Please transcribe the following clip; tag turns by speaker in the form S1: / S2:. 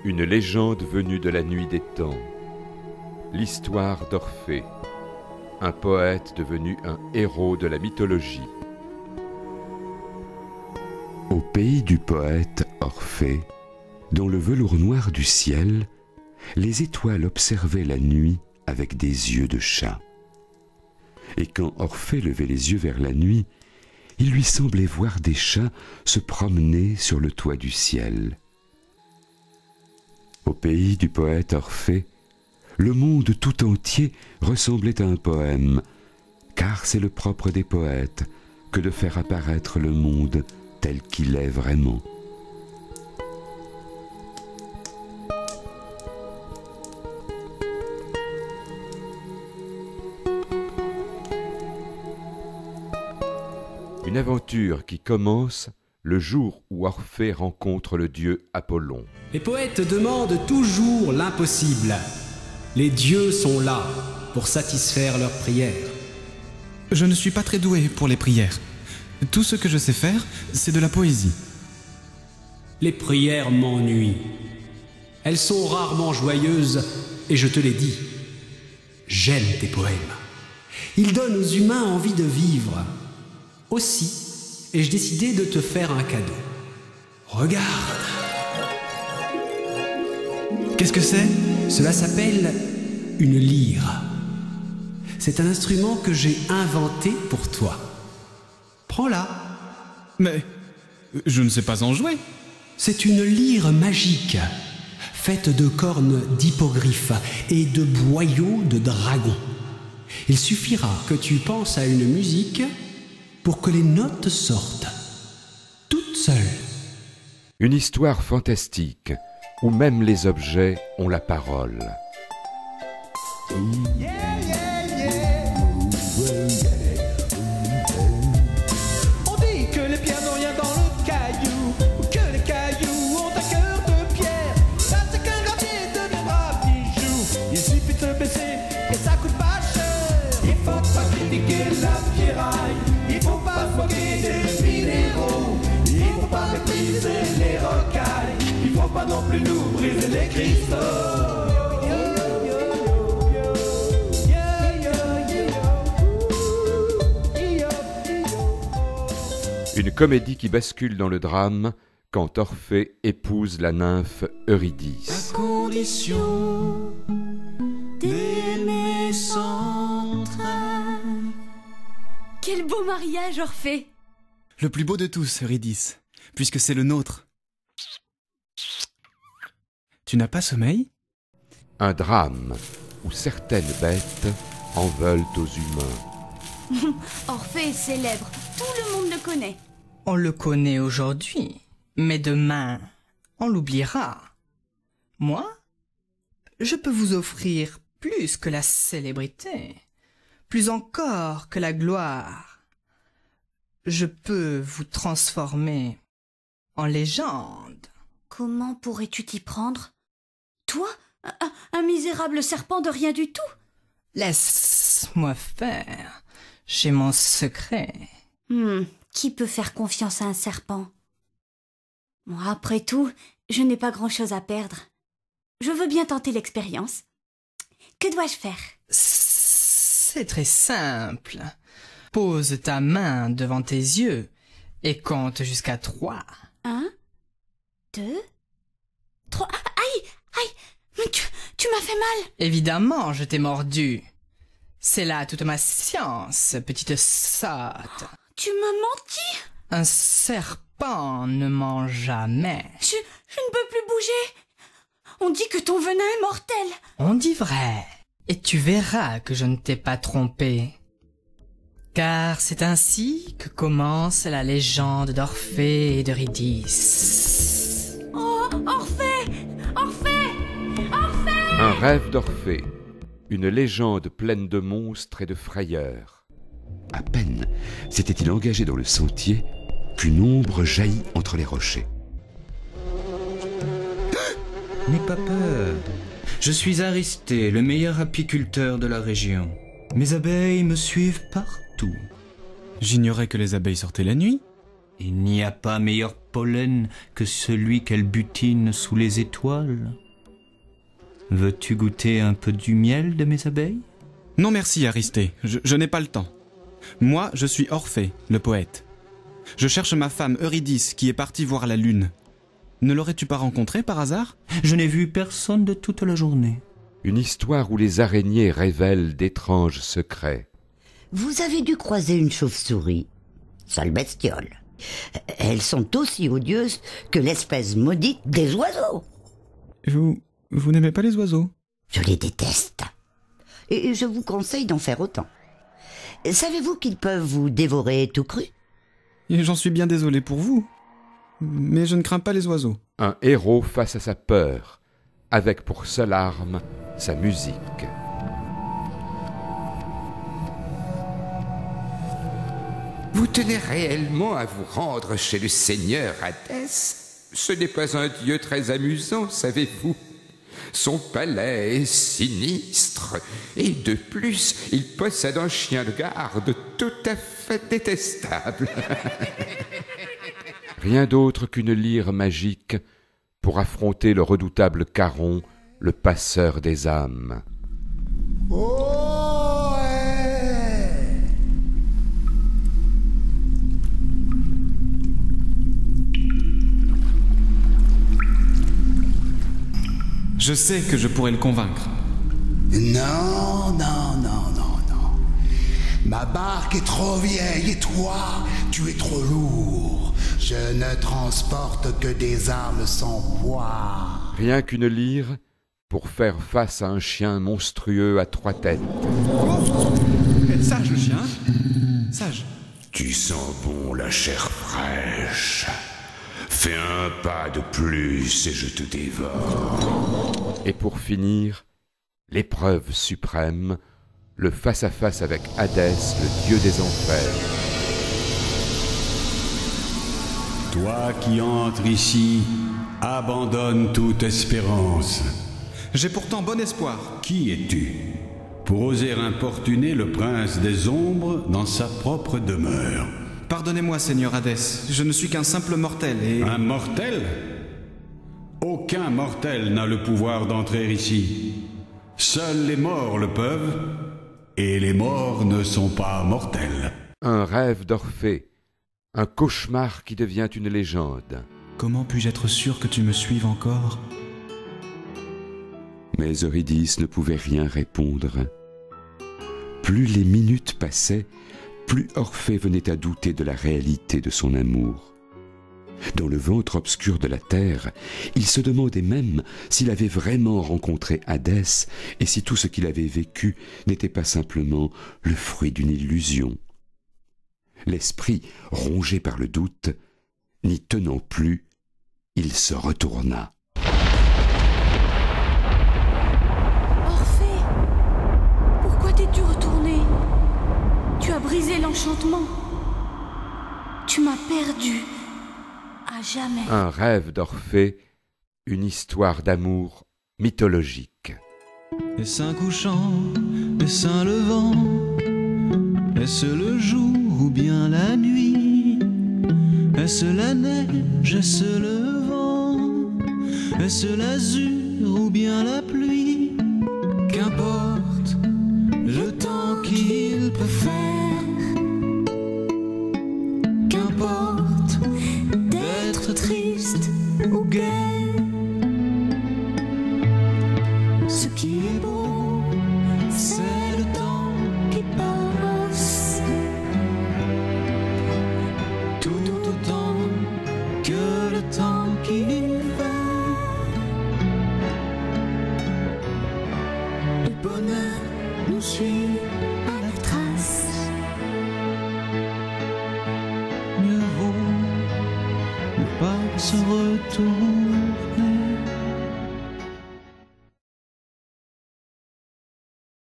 S1: Une légende venue de la nuit des temps. L'histoire d'Orphée, un poète devenu un héros de la mythologie.
S2: Au pays du poète Orphée, dans le velours noir du ciel, les étoiles observaient la nuit avec des yeux de chat. Et quand Orphée levait les yeux vers la nuit, il lui semblait voir des chats se promener sur le toit du ciel. Au pays du poète Orphée, le monde tout entier ressemblait à un poème, car c'est le propre des poètes que de faire apparaître le monde tel qu'il est vraiment.
S1: Une aventure qui commence le jour où Orphée rencontre le dieu Apollon.
S3: Les poètes demandent toujours l'impossible. Les dieux sont là pour satisfaire leurs prières.
S4: Je ne suis pas très doué pour les prières. Tout ce que je sais faire, c'est de la poésie.
S3: Les prières m'ennuient. Elles sont rarement joyeuses, et je te l'ai dit. J'aime tes poèmes. Ils donnent aux humains envie de vivre. Aussi, ai-je décidé de te faire un cadeau. Regarde.
S4: Qu'est-ce que c'est ?
S3: Cela s'appelle une lyre. C'est un instrument que j'ai inventé pour toi. Prends-la.
S4: Mais je ne sais pas en jouer.
S3: C'est une lyre magique, faite de cornes d'hippogriffe et de boyaux de dragon. Il suffira que tu penses à une musique pour que les notes sortent, toutes seules.
S1: Une histoire fantastique où même les objets ont la parole.
S5: On dit que les pierres n'ont rien dans le caillou, ou que les cailloux ont un cœur de pierre. Là c'est qu'un gravier deviendra bijou. Il suffit de se baisser et ça coûte pas cher. Il faut pas critiquer la pierraille, il faut pas se moquer des minéraux, il faut pas mépriser les rocailles, il faut pas non plus nous briser les cristaux.
S1: Une comédie qui bascule dans le drame quand Orphée épouse la nymphe Eurydice.
S5: À condition d'aimer sans trait.
S6: Quel beau mariage, Orphée!
S4: Le plus beau de tous, Eurydice, puisque c'est le nôtre. Tu n'as pas sommeil ?
S1: Un drame où certaines bêtes en veulent aux humains.
S6: Orphée est célèbre, tout le monde le connaît.
S7: On le connaît aujourd'hui, mais demain, on l'oubliera. Moi, je peux vous offrir plus que la célébrité, plus encore que la gloire. Je peux vous transformer en légende.
S6: Comment pourrais-tu t'y prendre? Toi, un misérable serpent de rien du tout?
S7: Laisse-moi faire, j'ai mon secret.
S6: Qui peut faire confiance à un serpent? Moi, après tout, je n'ai pas grand-chose à perdre. Je veux bien tenter l'expérience. Que dois-je faire?
S7: C'est très simple. Pose ta main devant tes yeux et compte jusqu'à 3.
S6: 1, 2, 3... Aïe! Aïe! Mais tu m'as fait mal!
S7: Évidemment, je t'ai mordu. C'est là toute ma science, petite sotte.
S6: Tu m'as menti!
S7: Un serpent ne ment jamais.
S6: Je ne peux plus bouger. On dit que ton venin est mortel.
S7: On dit vrai. Et tu verras que je ne t'ai pas trompé. Car c'est ainsi que commence la légende d'Orphée et d'Eurydice.
S6: Oh, Orphée! Orphée! Orphée!
S1: Un rêve d'Orphée, une légende pleine de monstres et de frayeurs.
S2: À peine s'était-il engagé dans le sentier qu'une ombre jaillit entre les rochers.
S8: N'aie pas peur. Je suis Aristée, le meilleur apiculteur de la région. Mes abeilles me suivent partout.
S4: J'ignorais que les abeilles sortaient la nuit.
S8: Il n'y a pas meilleur pollen que celui qu'elle butine sous les étoiles. Veux-tu goûter un peu du miel de mes abeilles?
S4: Non merci, Aristée, je n'ai pas le temps. Moi, je suis Orphée, le poète. Je cherche ma femme Eurydice qui est partie voir la lune. Ne l'aurais-tu pas rencontrée par hasard?
S8: Je n'ai vu personne de toute la journée.
S1: Une histoire où les araignées révèlent d'étranges secrets.
S9: Vous avez dû croiser une chauve-souris. Sale bestiole. Elles sont aussi odieuses que l'espèce maudite des oiseaux.
S4: Vous n'aimez pas les oiseaux?
S9: Je les déteste. Et je vous conseille d'en faire autant. Savez-vous qu'ils peuvent vous dévorer tout cru?
S4: Et j'en suis bien désolé pour vous. Mais je ne crains pas les oiseaux.
S1: Un héros face à sa peur, avec pour seule arme sa musique.
S2: Vous tenez réellement à vous rendre chez le seigneur Hadès? Ce n'est pas un dieu très amusant, savez-vous. Son palais est sinistre, et de plus, il possède un chien de garde tout à fait détestable.
S1: Rien d'autre qu'une lyre magique pour affronter le redoutable Charon, le passeur des âmes.
S4: Je sais que je pourrais le convaincre.
S10: Non. Ma barque est trop vieille et toi, tu es trop lourd. Je ne transporte que des âmes sans poids.
S1: Rien qu'une lyre pour faire face à un chien monstrueux à 3 têtes.
S4: Sage le chien. Sage.
S2: Tu sens bon la chair fraîche. Fais un pas de plus et je te dévore.
S1: Et pour finir, l'épreuve suprême, le face-à-face avec Hadès, le dieu des enfers.
S11: Toi qui entres ici, abandonne toute espérance.
S4: J'ai pourtant bon espoir.
S11: Qui es-tu pour oser importuner le prince des ombres dans sa propre demeure?
S4: Pardonnez-moi, Seigneur Hadès, je ne suis qu'un simple mortel et...
S11: Un mortel? Aucun mortel n'a le pouvoir d'entrer ici. Seuls les morts le peuvent, et les morts ne sont pas mortels.
S1: Un rêve d'Orphée, un cauchemar qui devient une légende.
S4: Comment puis-je être sûr que tu me suives encore?
S2: Mais Eurydice ne pouvait rien répondre. Plus les minutes passaient, plus Orphée venait à douter de la réalité de son amour. Dans le ventre obscur de la terre, il se demandait même s'il avait vraiment rencontré Hadès et si tout ce qu'il avait vécu n'était pas simplement le fruit d'une illusion. L'esprit, rongé par le doute, n'y tenant plus, il se retourna.
S6: Orphée, pourquoi t'es-tu retourné? Tu as brisé l'enchantement. Tu m'as perdu. À jamais.
S1: Un rêve d'Orphée, une histoire d'amour mythologique.
S3: Est-ce un couchant, est-ce un levant? Est-ce le jour ou bien la nuit? Est-ce la neige, est-ce le vent? Est-ce l'azur ou bien la pluie? Qu'importe le temps qu'il peut faire. Qu'importe d'être triste ou gai. Ce qui est beau, c'est le temps qui passe. Tout autant que le temps qui va. Le bonheur nous suit à la trace. Mieux vaut ne pas se retourner.